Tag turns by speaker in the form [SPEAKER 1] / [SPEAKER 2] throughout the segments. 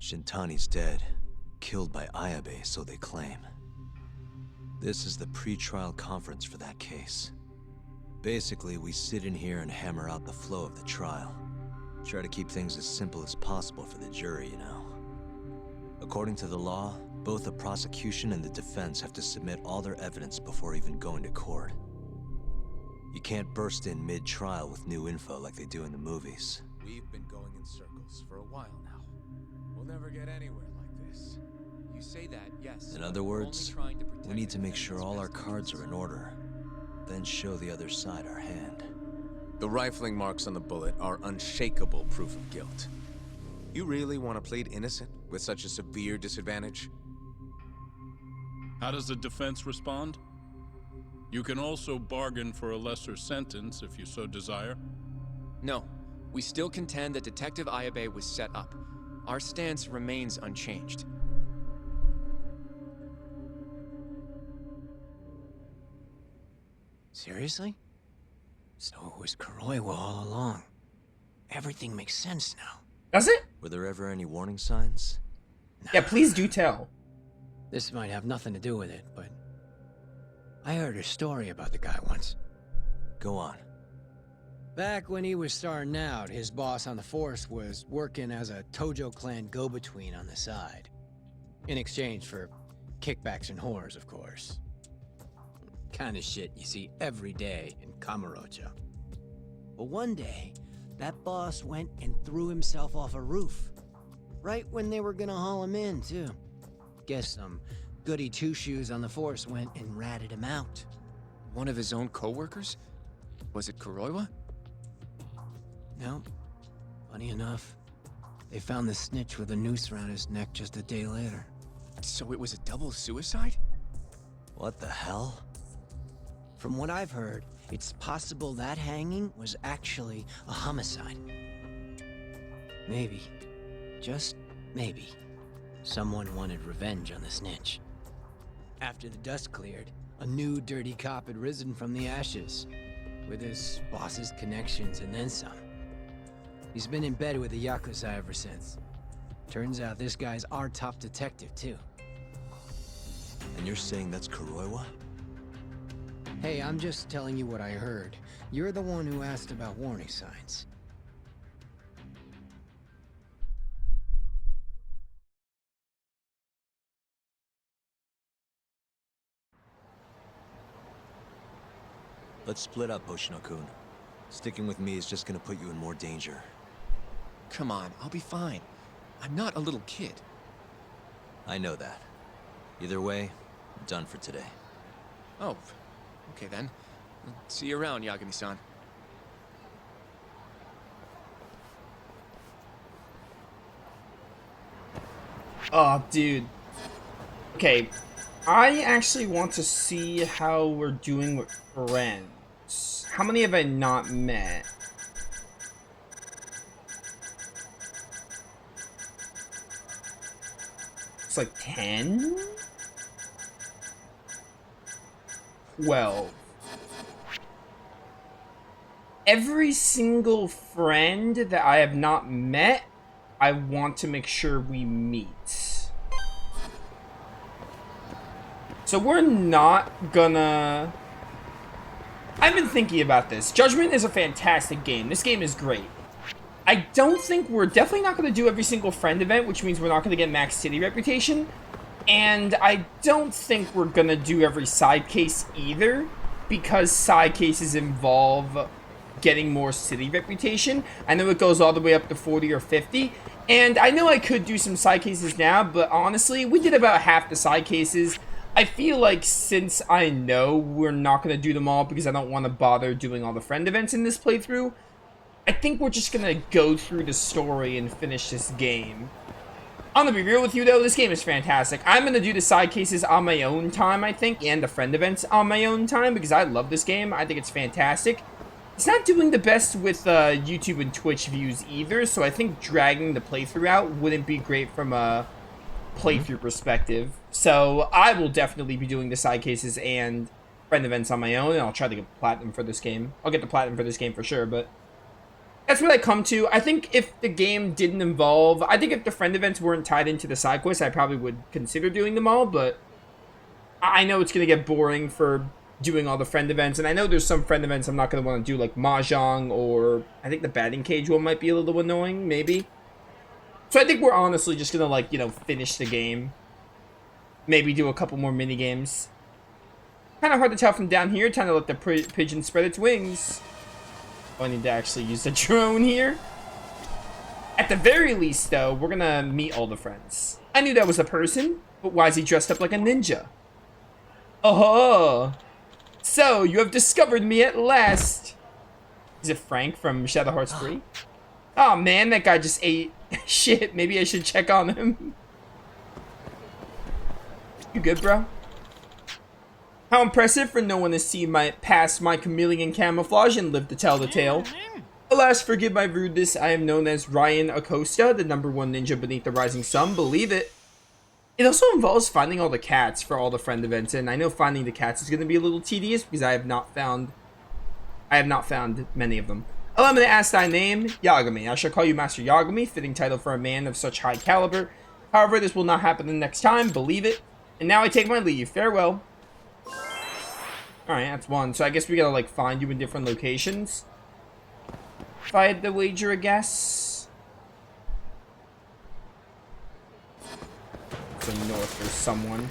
[SPEAKER 1] Shintani's dead, killed by Ayabe, so they claim. This is the pre-trial conference for that case. Basically, we sit in here and hammer out the flow of the trial. Try to keep things as simple as possible for the jury, you know. According to the law, both the prosecution and the defense have to submit all their evidence before even going to court. You can't burst in mid-trial with new info like they do in the movies.
[SPEAKER 2] We've been going in circles for a while now. We'll never get anywhere like this. You say that, yes.
[SPEAKER 1] In other words, we need to make sure all our cards are in order, then show the other side our hand.
[SPEAKER 2] The rifling marks on the bullet are unshakable proof of guilt. You really want to plead innocent with such a severe disadvantage?
[SPEAKER 3] How does the defense respond? You can also bargain for a lesser sentence if you so desire.
[SPEAKER 4] No, we still contend that Detective Ayabe was set up. Our stance remains unchanged.
[SPEAKER 5] Seriously? So it was Kuroiwa all along. Everything makes sense now.
[SPEAKER 6] Does it?
[SPEAKER 1] Were there ever any warning signs?
[SPEAKER 6] Yeah, please do tell.
[SPEAKER 5] This might have nothing to do with it, but I heard a story about the guy once.
[SPEAKER 1] Go on.
[SPEAKER 5] Back when he was starting out, his boss on the force was working as a Tojo clan go-between on the side. In exchange for kickbacks and whores, of course. Kind of shit you see every day in Kamurocho. But one day, that boss went and threw himself off a roof. Right when they were gonna haul him in, too. Guess some goody two-shoes on the force went and ratted him out.
[SPEAKER 4] One of his own co-workers? Was it Kuroiwa?
[SPEAKER 5] No. Funny enough, they found the snitch with a noose around his neck just a day later.
[SPEAKER 4] So it was a double suicide?
[SPEAKER 1] What the hell?
[SPEAKER 5] From what I've heard, it's possible that hanging was actually a homicide. Maybe, just maybe, someone wanted revenge on the snitch. After the dust cleared, a new dirty cop had risen from the ashes, with his boss's connections and then some. He's been in bed with the Yakuza ever since. Turns out this guy's our top detective, too.
[SPEAKER 1] And you're saying that's Kuroiwa?
[SPEAKER 5] Hey, I'm just telling you what I heard. You're the one who asked about warning signs.
[SPEAKER 1] Let's split up, Hoshino-kun. Sticking with me is just gonna put you in more danger.
[SPEAKER 4] Come on, I'll be fine. I'm not a little kid.
[SPEAKER 1] I know that. Either way, I'm done for today.
[SPEAKER 4] Oh, okay then. See you around, Yagami-san.
[SPEAKER 6] Oh, dude. Okay, I actually want to see how we're doing with friends. How many have I not met? It's like 10? 12. Every single friend that I have not met, I want to make sure we meet. So we're not gonna... I've been thinking about this. Judgment is a fantastic game. This game is great. I don't think we're definitely not going to do every single friend event, which means we're not going to get max city reputation. And I don't think we're going to do every side case either, because side cases involve getting more city reputation. I know it goes all the way up to 40 or 50. And I know I could do some side cases now, but honestly, we did about half the side cases. I feel like since I know we're not going to do them all because I don't want to bother doing all the friend events in this playthrough, I think we're just going to go through the story and finish this game. I'm going to be real with you though, this game is fantastic. I'm going to do the side cases on my own time, I think, and the friend events on my own time because I love this game. I think it's fantastic. It's not doing the best with YouTube and Twitch views either, so I think dragging the playthrough out wouldn't be great from a playthrough perspective. So I will definitely be doing the side cases and friend events on my own, and I'll try to get platinum for this game. I'll get the platinum for this game for sure, but That's what I come to. I think if the game didn't involve... I think if the friend events weren't tied into the side quests, I probably would consider doing them all, but I know it's going to get boring for doing all the friend events, and I know there's some friend events I'm not going to want to do, like Mahjong, or I think the batting cage one might be a little annoying, maybe. So I think we're honestly just going to, like, you know, finish the game. Maybe do a couple more mini games. Kind of hard to tell from down here, trying to let the pigeon spread its wings. I need to actually use the drone here. At the very least, though, we're gonna meet all the friends. I knew that was a person, but why is he dressed up like a ninja? Oh, so you have discovered me at last. Is it Frank from Shadow Hearts 3? Oh man, that guy just ate. Shit, maybe I should check on him. You good, bro? How impressive for no one to see past my chameleon camouflage and live to tell the tale. Alas, forgive my rudeness, I am known as Ryan Acosta, the #1 ninja beneath the rising sun, believe it. It also involves finding all the cats for all the friend events, and I know finding the cats is going to be a little tedious because I have not found many of them. Allow me to ask thy name, Yagami. I shall call you Master Yagami, fitting title for a man of such high caliber. However, this will not happen the next time, believe it. And now I take my leave, farewell. Alright, that's one. So I guess we gotta, like, find you in different locations. If I had to wager a guess. So north, there's someone.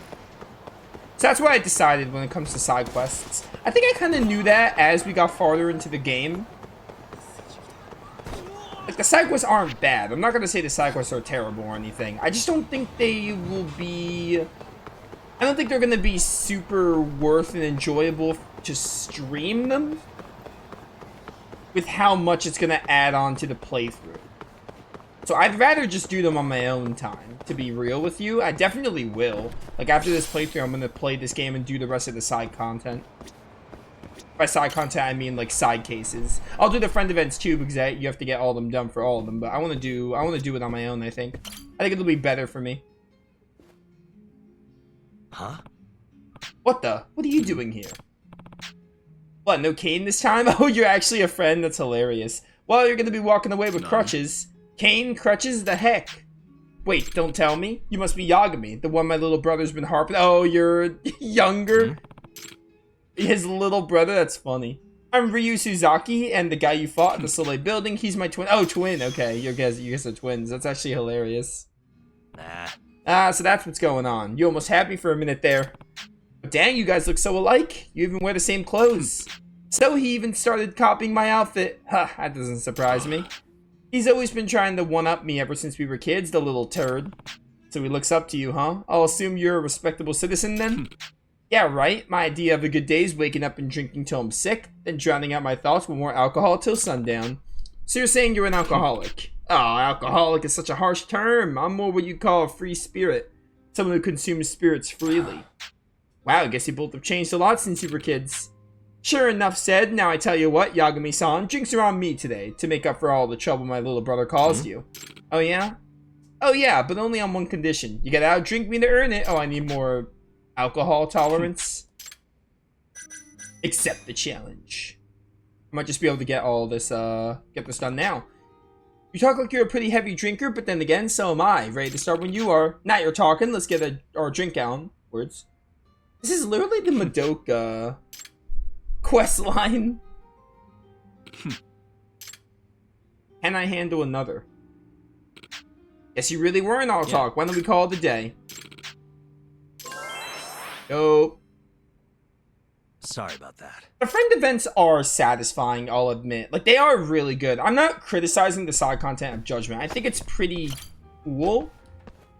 [SPEAKER 6] So that's what I decided when it comes to side quests. I think I kind of knew that as we got farther into the game. Like, the side quests aren't bad. I'm not gonna say the side quests are terrible or anything. I just don't think they will be... I don't think they're going to be super worth and enjoyable to stream them with how much it's going to add on to the playthrough. So I'd rather just do them on my own time, to be real with you. I definitely will. Like, after this playthrough, I'm going to play this game and do the rest of the side content. By side content, I mean, like, side cases. I'll do the friend events, too, because you have to get all of them done for all of them. But I want to do it on my own, I think. I think it'll be better for me.
[SPEAKER 1] Huh?
[SPEAKER 6] What the? What are you doing here? What, no Kane this time? Oh, you're actually a friend? That's hilarious. Well, you're gonna be walking away with crutches. Kane? Crutches? The heck? Wait, don't tell me. You must be Yagami, the one my little brother's been harping. Oh, you're younger? His little brother? That's funny. I'm Ryu Suzaki, and the guy you fought at the Soleil building, he's my twin. Oh, twin. Okay, you guys are twins. That's actually hilarious.
[SPEAKER 1] Nah.
[SPEAKER 6] Ah, so that's what's going on. You almost had me for a minute there. But dang, you guys look so alike. You even wear the same clothes. So he even started copying my outfit. Huh, that doesn't surprise me. He's always been trying to one-up me ever since we were kids, the little turd. So he looks up to you, huh? I'll assume you're a respectable citizen then? Yeah, right. My idea of a good day is waking up and drinking till I'm sick, then drowning out my thoughts with more alcohol till sundown. So you're saying you're an alcoholic? Oh, alcoholic is such a harsh term. I'm more what you call a free spirit. Someone who consumes spirits freely. Wow, I guess you both have changed a lot since you were kids. Sure, enough said. Now I tell you what, Yagami-san, drinks are on me today to make up for all the trouble my little brother caused you. Oh yeah? Oh yeah, but only on one condition. You gotta outdrink me to earn it. Oh, I need more alcohol tolerance. Accept the challenge. I might just be able to get all this, get this done now. You talk like you're a pretty heavy drinker, but then again, so am I. Ready to start when you are. Now you're talking, let's get our drink down. Words. This is literally the Madoka quest line. Can I handle another? Guess you really weren't all talk. Why don't we call it a day? Yo.
[SPEAKER 1] Sorry about that.
[SPEAKER 6] The friend events are satisfying, I'll admit. Like, they are really good. I'm not criticizing the side content of Judgment. I think it's pretty cool,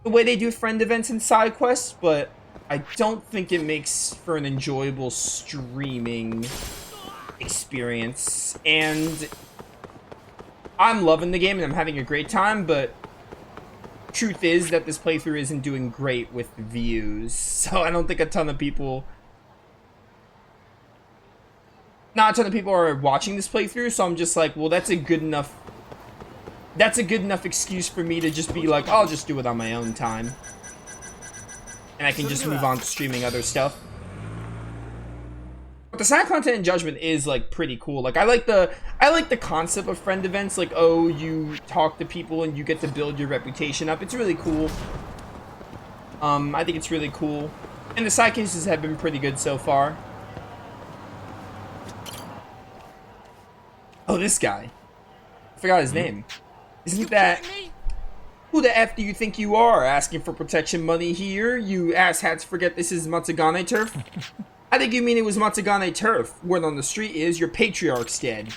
[SPEAKER 6] the way they do friend events and side quests, but I don't think it makes for an enjoyable streaming experience. And I'm loving the game and I'm having a great time, but truth is that this playthrough isn't doing great with views. So I don't think a ton of people... Not a ton of people are watching this playthrough, so I'm just like, well, that's a good enough excuse for me to just be like, I'll just do it on my own time. And I can just move on to streaming other stuff. What the side content in Judgment is like pretty cool. Like I like the concept of friend events. Like, oh, you talk to people and you get to build your reputation up. It's really cool. I think it's really cool. And the side cases have been pretty good so far. Oh, this guy. I forgot his name. Isn't that... Who the F do you think you are? Asking for protection money here? You asshats forget this is Matsugane turf? I think you mean it was Matsugane turf. Word on the street is your patriarch's dead.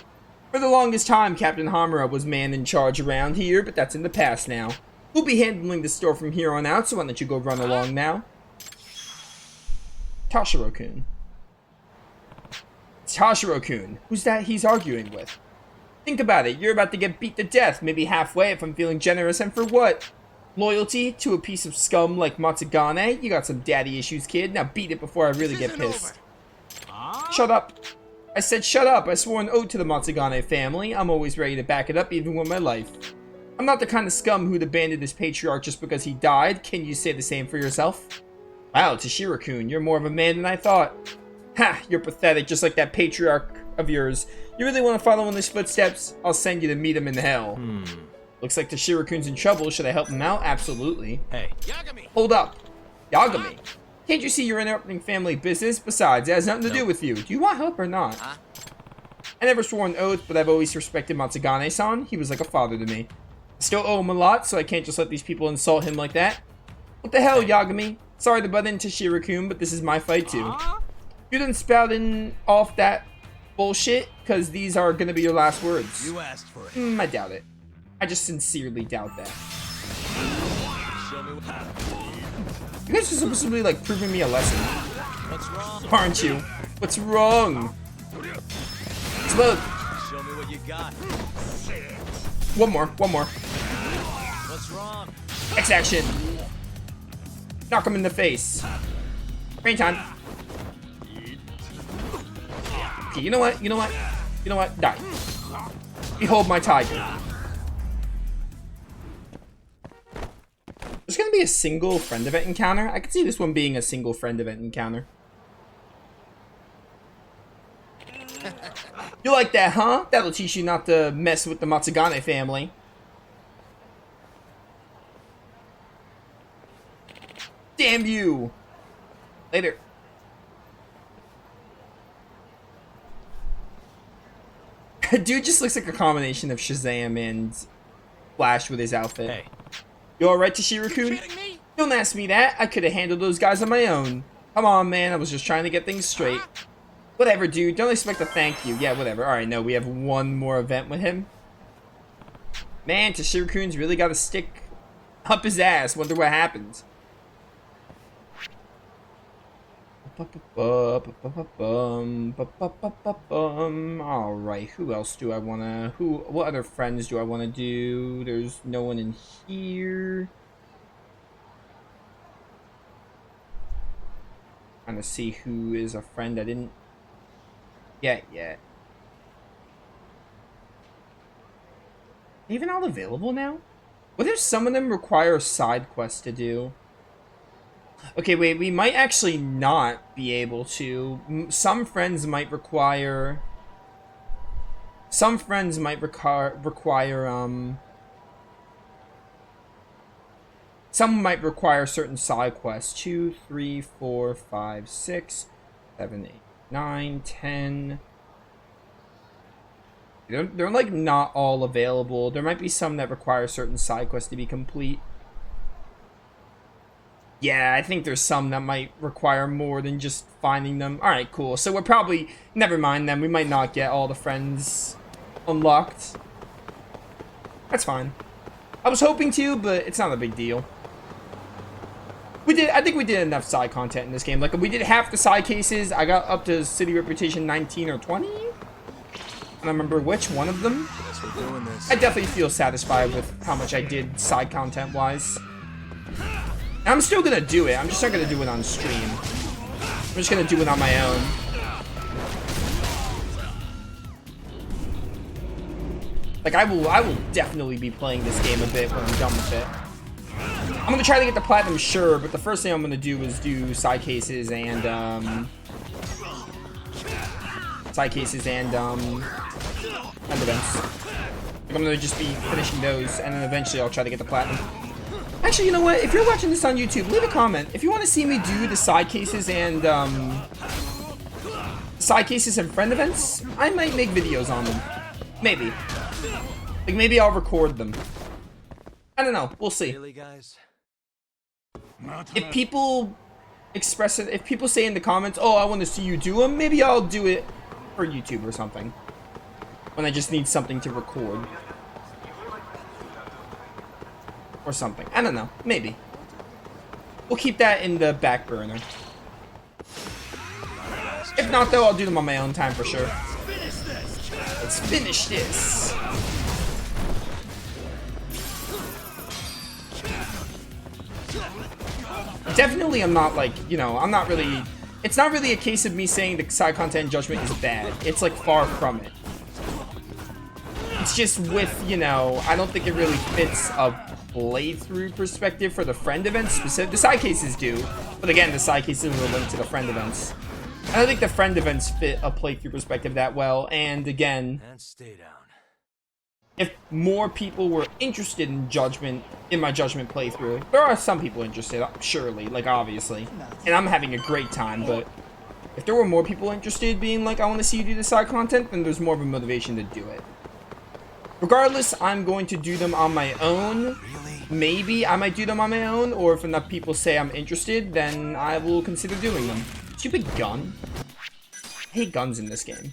[SPEAKER 6] For the longest time, Captain Hamura was man in charge around here, but that's in the past now. We'll be handling the store from here on out, so why don't you go run along now? Tashiro-kun. It's Tashiro-kun. Who's that he's arguing with? Think about it. You're about to get beat to death, maybe halfway if I'm feeling generous, and for what? Loyalty to a piece of scum like Matsugane? You got some daddy issues, kid. Now beat it before I really get pissed. Shut up. I said shut up. I swore an oath to the Matsugane family. I'm always ready to back it up, even with my life. I'm not the kind of scum who'd abandon his patriarch just because he died. Can you say the same for yourself? Wow, Toshiro-kun, you're more of a man than I thought. Ha, you're pathetic, just like that patriarch of yours. You really want to follow in his footsteps? I'll send you to meet him in hell. Looks like Toshiro-kun's in trouble. Should I help him out? Absolutely.
[SPEAKER 1] Hey.
[SPEAKER 2] Yagami!
[SPEAKER 6] Hold up. Yagami. Can't you see you're interrupting family business? Besides, it has nothing to do with you. Do you want help or not? I never swore an oath, but I've always respected Matsugane-san. He was like a father to me. I still owe him a lot, so I can't just let these people insult him like that. What the hell, Yagami? Sorry to butt into Toshiro-kun, but this is my fight too. You didn't spout in off that bullshit, because these are going to be your last words.
[SPEAKER 1] You asked for it.
[SPEAKER 6] I doubt it. I just sincerely doubt that.
[SPEAKER 1] Show me what happened.
[SPEAKER 6] You guys are supposed to be like proving me a lesson,
[SPEAKER 1] What's wrong?
[SPEAKER 6] aren't you? What's wrong? Smoke.
[SPEAKER 1] Show me what you got.
[SPEAKER 6] One more.
[SPEAKER 1] What's wrong?
[SPEAKER 6] X action. Knock him in the face. Rain time. Okay, you know what? Die. Behold my tiger. There's gonna be a single friend event encounter. I could see this one being a single friend event encounter. You like that, huh? That'll teach you not to mess with the Matsugane family. Damn you! Later. Dude just looks like a combination of Shazam and Flash with his outfit.
[SPEAKER 1] Hey.
[SPEAKER 6] You alright, Toshiro-kun? Don't ask me that. I could have handled those guys on my own. Come on, man. I was just trying to get things straight. Whatever, dude. Don't expect a thank you. Yeah, whatever. Alright, no, we have one more event with him. Man, Toshiro-kun's really got to stick up his ass. Wonder what happens. Alright, who else do I wanna... What other friends do I wanna do? There's no one in here. Trying to see who is a friend I didn't get yet. Even all available now? What if some of them require side quests to do? Okay, wait, we might actually not be able to. Some friends might require... Some friends might require, some might require certain side quests. 2, 3, 4, 5, 6, 7, 8, 9, 10... They're like not all available. There might be some that require certain side quests to be complete. Yeah, I think there's some that might require more than just finding them. Alright, cool. So we're probably... Never mind then. We might not get all the friends unlocked. That's fine. I was hoping to, but it's not a big deal. I think we did enough side content in this game. Like, we did half the side cases. I got up to City Reputation 19 or 20. I don't remember which one of them.
[SPEAKER 1] Guess we're doing this.
[SPEAKER 6] I definitely feel satisfied with how much I did side content-wise. I'm still gonna do it. I'm just not gonna do it on stream. I'm just gonna do it on my own. Like, I will definitely be playing this game a bit when I'm done with it. I'm gonna try to get the platinum, sure, but the first thing I'm gonna do is do side cases and side cases and events. Like, I'm gonna just be finishing those, and then eventually I'll try to get the platinum. Actually, you know what? If you're watching this on YouTube, leave a comment. If you want to see me do the side cases and friend events, I might make videos on them. Maybe. Like, maybe I'll record them. I don't know. We'll see.
[SPEAKER 1] Really, guys?
[SPEAKER 6] If people express it, if people say in the comments, oh, I want to see you do them, maybe I'll do it for YouTube or something. When I just need something to record. Or something. I don't know. Maybe. We'll keep that in the back burner. If not, though, I'll do them on my own time for sure. Let's finish this. Definitely, I'm not like, you know, I'm not really... It's not really a case of me saying the side content Judgment is bad. It's like far from it. It's just with, you know, I don't think it really fits a playthrough perspective for the friend events. The side cases do. But again, the side cases are linked to the friend events. I don't think the friend events fit a playthrough perspective that well. And again...
[SPEAKER 1] And stay down.
[SPEAKER 6] If more people were interested in Judgment, in my Judgment playthrough, there are some people interested, surely, like, obviously. And I'm having a great time, but if there were more people interested being like, I want to see you do the side content, then there's more of a motivation to do it. Regardless, I'm going to do them on my own. Maybe I might do them on my own, or if enough people say I'm interested, then I will consider doing them. Stupid gun. I hate guns in this game.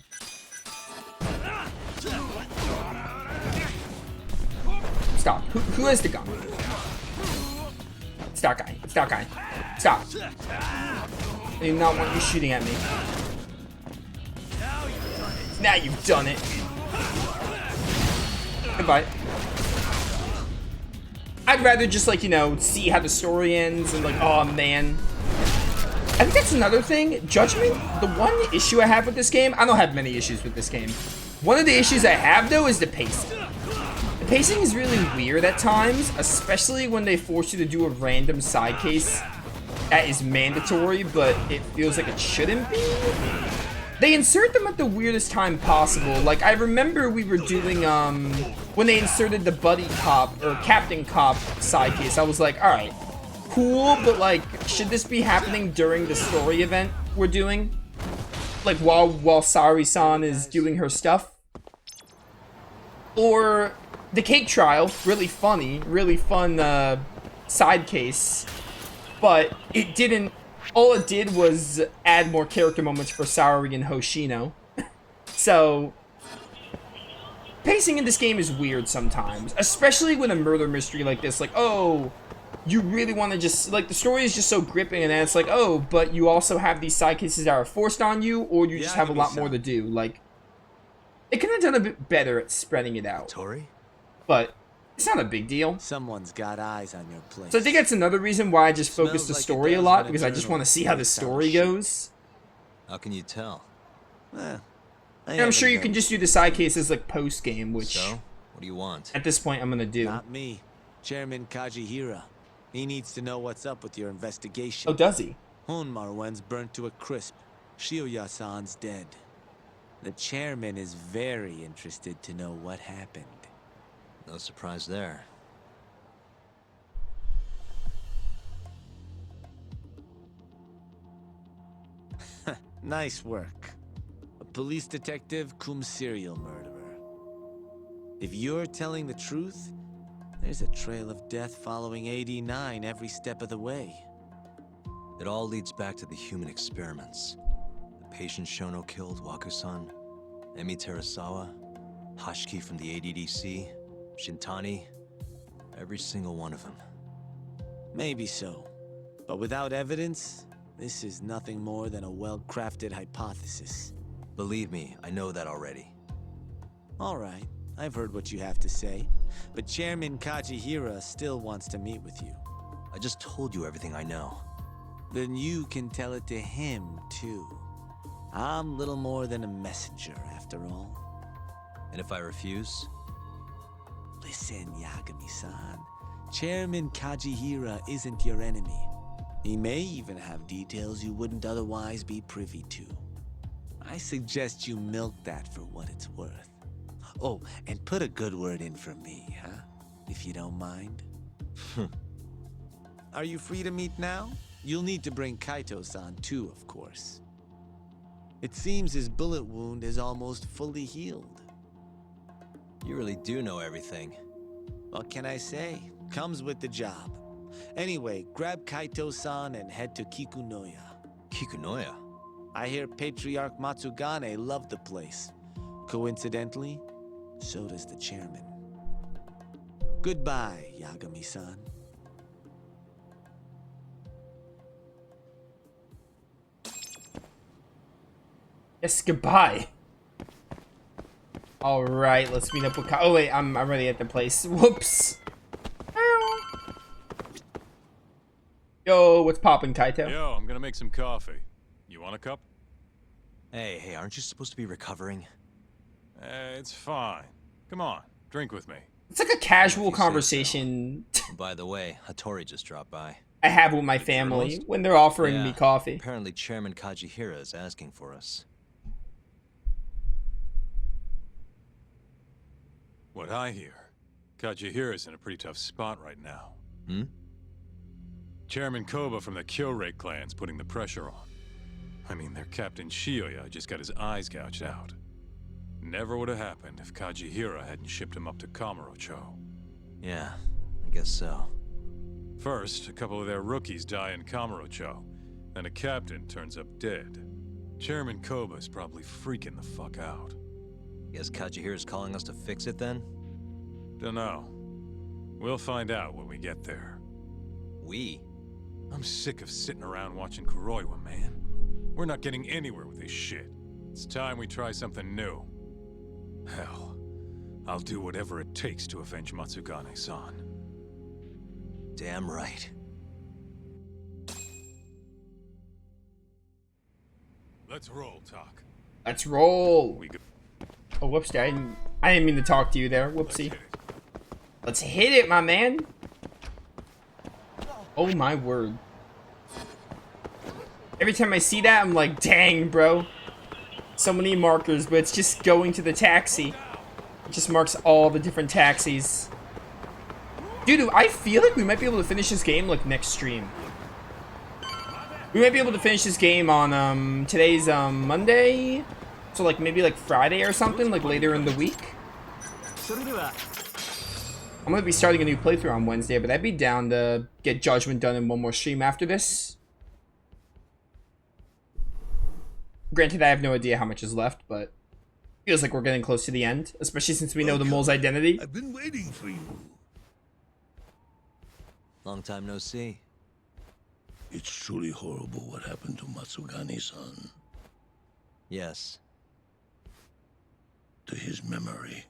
[SPEAKER 6] Stop. Who has the gun? It's that guy. It's that guy. Stop. I do not want you shooting at me. Now you've done it. Goodbye. I'd rather just, like, you know, see how the story ends and, like, oh, man. I think that's another thing. Judgment, the one issue I have with this game, I don't have many issues with this game. One of the issues I have, though, is the pacing. The pacing is really weird at times, especially when they force you to do a random side case that is mandatory, but it feels like it shouldn't be. They insert them at the weirdest time possible. Like, I remember we were doing, when they inserted the buddy cop, or captain cop side case, I was like, alright, cool, but, like, should this be happening during the story event we're doing? Like, while Sari-san is doing her stuff? Or the cake trial, really funny, really fun, side case, but it didn't... All it did was add more character moments for Saori and Hoshino. So, pacing in this game is weird sometimes, especially with a murder mystery like this. Like, oh, you really want to just, like, the story is just so gripping, and then it's like, oh, but you also have these side cases that are forced on you, or you just have a lot more to do. Like, it could have done a bit better at spreading it out.
[SPEAKER 1] Tori?
[SPEAKER 6] But it's not a big deal.
[SPEAKER 7] Someone's got eyes on your place.
[SPEAKER 6] So I think that's another reason why I just focus the story a lot, because I just want to see how the story goes.
[SPEAKER 1] How can you tell?
[SPEAKER 7] Well,
[SPEAKER 6] And I'm sure you can just do the side cases like post-game, which
[SPEAKER 1] So, what do you want?
[SPEAKER 6] at this point I'm going to do.
[SPEAKER 7] Not me. Chairman Kajihira. He needs to know what's up with your investigation.
[SPEAKER 6] Oh, does he?
[SPEAKER 7] Honmarwen's burnt to a crisp. Shioya-san's dead. The chairman is very interested to know what happened.
[SPEAKER 1] No surprise there.
[SPEAKER 7] Nice work. A police detective cum serial murderer. If you're telling the truth, there's a trail of death following AD9 every step of the way.
[SPEAKER 1] It all leads back to the human experiments. The patient Shono killed, Waku-san, Emi Terasawa, Hashiki from the ADDC, Shintani, every single one of them.
[SPEAKER 7] Maybe so. But without evidence, this is nothing more than a well-crafted hypothesis.
[SPEAKER 1] Believe me, I know that already.
[SPEAKER 7] All right, I've heard what you have to say. But Chairman Kajihira still wants to meet with you.
[SPEAKER 1] I just told you everything I know.
[SPEAKER 7] Then you can tell it to him, too. I'm little more than a messenger, after all.
[SPEAKER 1] And if I refuse?
[SPEAKER 7] Listen, Yagami-san. Chairman Kajihira isn't your enemy. He may even have details you wouldn't otherwise be privy to. I suggest you milk that for what it's worth. Oh, and put a good word in for me, huh? If you don't mind. Are you free to meet now? You'll need to bring Kaito-san too, of course. It seems his bullet wound is almost fully healed.
[SPEAKER 1] You really do know everything.
[SPEAKER 7] What can I say? Comes with the job. Anyway, grab Kaito-san and head to Kikunoya.
[SPEAKER 1] Kikunoya?
[SPEAKER 7] I hear Patriarch Matsugane loved the place. Coincidentally, so does the chairman. Goodbye, Yagami-san.
[SPEAKER 6] Yes, goodbye. All right, let's meet up with. Oh wait, I'm already at the place. Whoops. Yo, what's poppin', Kaito?
[SPEAKER 3] Yo, I'm gonna make some coffee. You want a cup?
[SPEAKER 1] Hey, aren't you supposed to be recovering?
[SPEAKER 3] It's fine. Come on, drink with me.
[SPEAKER 6] It's like a casual
[SPEAKER 1] If you say so.
[SPEAKER 6] conversation
[SPEAKER 1] By the way, Hattori just dropped by.
[SPEAKER 6] I have with my family when they're offering me coffee.
[SPEAKER 1] Apparently Chairman Kajihira is asking for us.
[SPEAKER 3] What I hear, Kajihira's in a pretty tough spot right now.
[SPEAKER 1] Hmm?
[SPEAKER 3] Chairman Koba from the Kyorei clan's putting the pressure on. I mean, their Captain Shioya just got his eyes gouged out. Never would have happened if Kajihira hadn't shipped him up to Kamurocho.
[SPEAKER 1] Yeah, I guess so.
[SPEAKER 3] First, a couple of their rookies die in Kamurocho, then a captain turns up dead. Chairman Koba's probably freaking the fuck out.
[SPEAKER 1] Guess Kajihira's calling us to fix it then?
[SPEAKER 3] Dunno. We'll find out when we get there.
[SPEAKER 1] We?
[SPEAKER 3] I'm sick of sitting around watching Kuroiwa, man. We're not getting anywhere with this shit. It's time we try something new. Hell, I'll do whatever it takes to avenge Matsugane-san.
[SPEAKER 1] Damn right.
[SPEAKER 3] Let's roll, Talk.
[SPEAKER 6] Let's roll.
[SPEAKER 3] We go.
[SPEAKER 6] Oh, whoops, I didn't mean to talk to you there.
[SPEAKER 3] Let's
[SPEAKER 6] Whoopsie.
[SPEAKER 3] hit it.
[SPEAKER 6] Let's hit it, my man. Oh my word. Every time I see that, I'm like, dang, bro. So many markers, but it's just going to the taxi. It just marks all the different taxis. Dude, I feel like we might be able to finish this game, like, next stream. We might be able to finish this game on, today's, Monday? So, like, maybe, like, Friday or something, like, later in the week? I'm gonna be starting a new playthrough on Wednesday, but I'd be down to get Judgment done in one more stream after this. Granted, I have no idea how much is left, but feels like we're getting close to the end, especially since we know the mole's identity.
[SPEAKER 8] I've been waiting for you.
[SPEAKER 1] Long time no see.
[SPEAKER 8] It's truly horrible what happened to Matsugane-san.
[SPEAKER 1] Yes.
[SPEAKER 8] To his memory.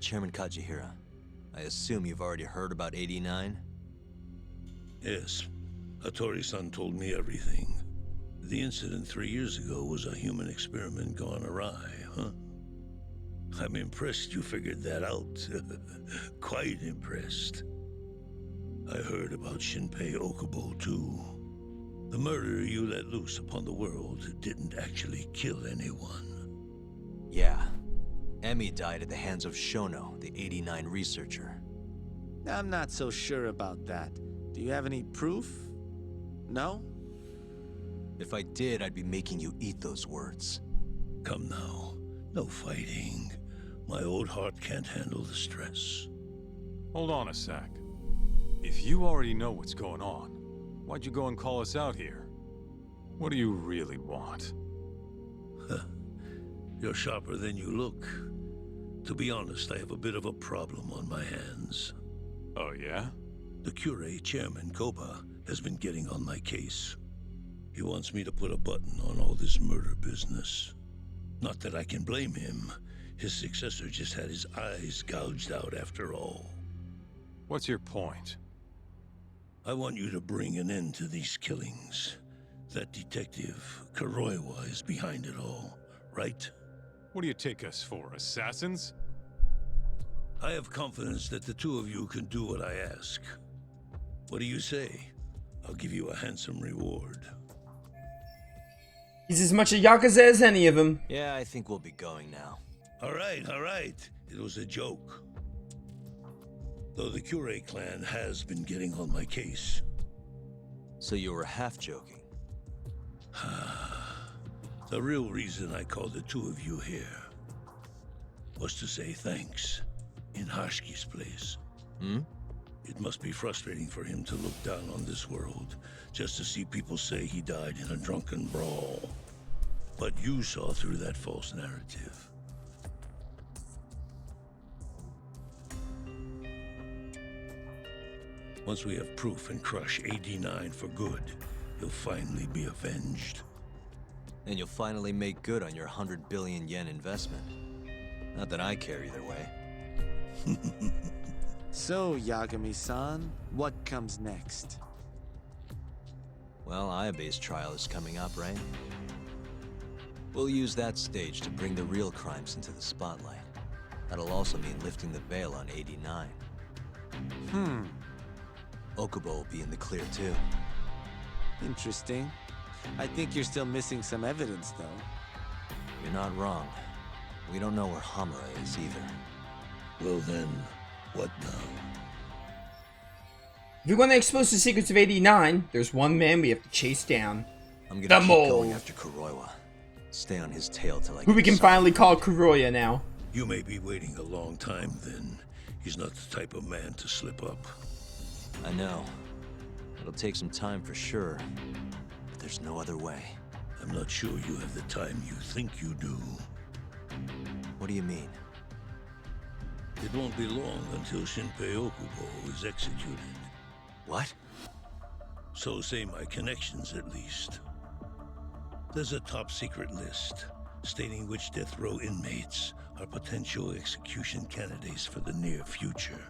[SPEAKER 1] Chairman Kajihira, I assume you've already heard about 89?
[SPEAKER 8] Yes. Hattori-san told me everything. The incident 3 years ago was a human experiment gone awry, huh? I'm impressed you figured that out. Quite impressed. I heard about Shinpei Okubo, too. The murder you let loose upon the world didn't actually kill anyone.
[SPEAKER 1] Yeah. Emmy died at the hands of Shono, the 89 researcher.
[SPEAKER 7] I'm not so sure about that. Do you have any proof? No?
[SPEAKER 1] If I did, I'd be making you eat those words.
[SPEAKER 8] Come now. No fighting. My old heart can't handle the stress.
[SPEAKER 3] Hold on a sec. If you already know what's going on, why'd you go and call us out here? What do you really want?
[SPEAKER 8] You're sharper than you look. To be honest, I have a bit of a problem on my hands.
[SPEAKER 3] Oh, yeah?
[SPEAKER 8] The Kyorei chairman, Koba, has been getting on my case. He wants me to put a button on all this murder business. Not that I can blame him. His successor just had his eyes gouged out after all.
[SPEAKER 3] What's your point?
[SPEAKER 8] I want you to bring an end to these killings. That detective, Kuroiwa, is behind it all, right?
[SPEAKER 3] What do you take us for, assassins?
[SPEAKER 8] I have confidence that the two of you can do what I ask. What do you say? I'll give you a handsome reward.
[SPEAKER 6] He's as much a Yakuza as any of them.
[SPEAKER 1] Yeah, I think we'll be going now.
[SPEAKER 8] All right. It was a joke. Though the Cure clan has been getting on my case.
[SPEAKER 1] So you were half joking.
[SPEAKER 8] The real reason I called the two of you here was to say thanks in Hashki's place.
[SPEAKER 1] Hmm?
[SPEAKER 8] It must be frustrating for him to look down on this world just to see people say he died in a drunken brawl. But you saw through that false narrative. Once we have proof and crush AD9 for good, you'll finally be avenged.
[SPEAKER 1] And you'll finally make good on your 100 billion yen investment. Not that I care either way.
[SPEAKER 7] So, Yagami-san, what comes next?
[SPEAKER 1] Well, Ayabe's trial is coming up, right? We'll use that stage to bring the real crimes into the spotlight. That'll also mean lifting the veil on 89. Okubo will be in the clear too.
[SPEAKER 7] Interesting. I think you're still missing some evidence, though.
[SPEAKER 1] You're not wrong. We don't know where Hamura is either.
[SPEAKER 8] Well then, what now?
[SPEAKER 6] If we want to expose the secrets of 89, there's one man we have to chase down.
[SPEAKER 1] I'm gonna
[SPEAKER 6] The
[SPEAKER 1] keep
[SPEAKER 6] mole.
[SPEAKER 1] going after Kuroiwa. Stay on his tail till I
[SPEAKER 6] Who
[SPEAKER 1] get
[SPEAKER 6] we can
[SPEAKER 1] something.
[SPEAKER 6] finally call Kuroya now.
[SPEAKER 8] You may be waiting a long time then. He's not the type of man to slip up.
[SPEAKER 1] I know. It'll take some time for sure. But there's no other way.
[SPEAKER 8] I'm not sure you have the time you think you do.
[SPEAKER 1] What do you mean?
[SPEAKER 8] It won't be long until Shinpei Okubo is executed.
[SPEAKER 1] What?
[SPEAKER 8] So say my connections at least. There's a top secret list stating which death row inmates are potential execution candidates for the near future.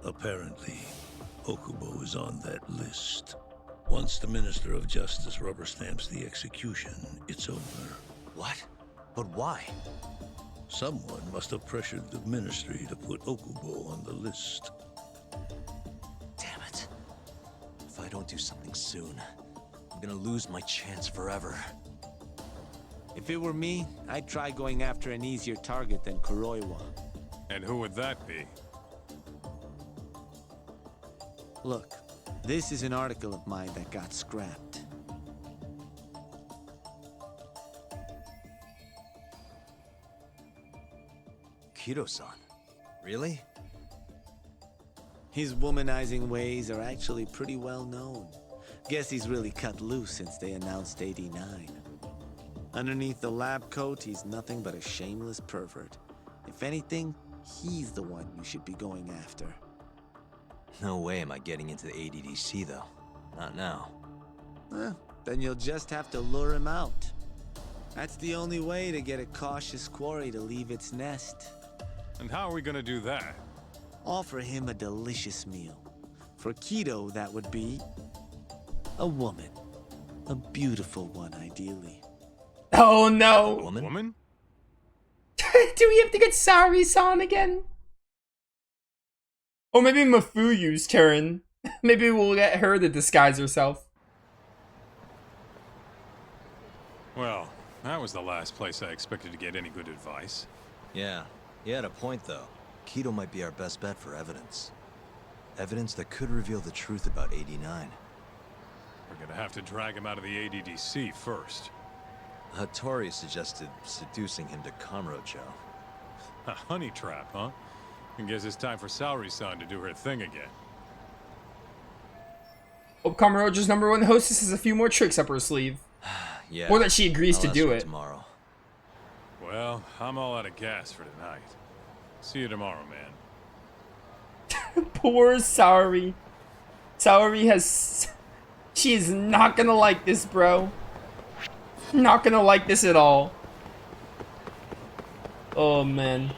[SPEAKER 8] Apparently, Okubo is on that list. Once the Minister of Justice rubber stamps the execution, it's over.
[SPEAKER 1] What? But why?
[SPEAKER 8] Someone must have pressured the ministry to put Okubo on the list.
[SPEAKER 1] Damn it. If I don't do something soon, I'm gonna lose my chance forever.
[SPEAKER 7] If it were me, I'd try going after an easier target than Kuroiwa.
[SPEAKER 3] And who would that be?
[SPEAKER 7] Look, this is an article of mine that got scrapped.
[SPEAKER 1] Kido-san? Really?
[SPEAKER 7] His womanizing ways are actually pretty well known. Guess he's really cut loose since they announced 89. Underneath the lab coat, he's nothing but a shameless pervert. If anything, he's the one you should be going after.
[SPEAKER 1] No way am I getting into the ADDC, though. Not now.
[SPEAKER 7] Then you'll just have to lure him out. That's the only way to get a cautious quarry to leave its nest.
[SPEAKER 3] And how are we gonna do that?
[SPEAKER 7] Offer him a delicious meal. For Kido, that would be a woman. A beautiful one, ideally.
[SPEAKER 6] Oh no!
[SPEAKER 1] Woman?
[SPEAKER 3] Woman?
[SPEAKER 6] Do we have to get Sari-san again? Or maybe Mafuyu's turn. Maybe we'll get her to disguise herself.
[SPEAKER 3] Well, that was the last place I expected to get any good advice.
[SPEAKER 1] Yeah, he had a point, though. Kido might be our best bet for evidence. Evidence that could reveal the truth about 89.
[SPEAKER 3] We're gonna have to drag him out of the ADDC first.
[SPEAKER 1] Hattori suggested seducing him to Kamurocho.
[SPEAKER 3] A honey trap, huh? I guess it's time for Saori-san to do her thing again.
[SPEAKER 6] Hope Kamurocho's #1 hostess has a few more tricks up her sleeve.
[SPEAKER 1] Yeah.
[SPEAKER 6] Or that she agrees
[SPEAKER 1] I'll
[SPEAKER 6] to
[SPEAKER 1] ask
[SPEAKER 6] do
[SPEAKER 1] her
[SPEAKER 6] it.
[SPEAKER 1] tomorrow.
[SPEAKER 3] Well, I'm all out of gas for tonight. See you tomorrow, man.
[SPEAKER 6] Poor Saori. Saori has... She is not gonna like this, bro. Not gonna like this at all. Oh, man.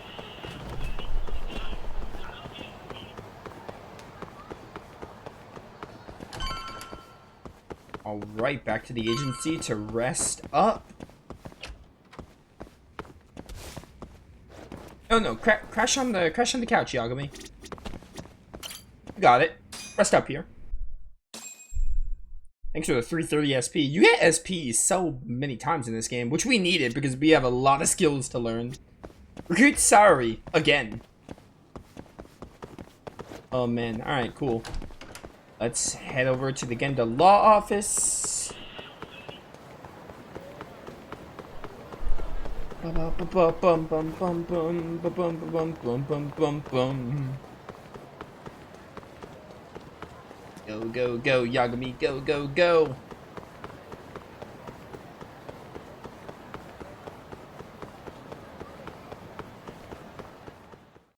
[SPEAKER 6] Alright, back to the agency to rest up. Oh no, crash on the couch, Yagami. You got it. Rest up here. Thanks for the 330 SP. You get SP so many times in this game, which we needed because we have a lot of skills to learn. Recruit Sari again. Oh man, alright, cool. Let's head over to the Genda Law Office. Go, go, go, Yagami, go, go, go.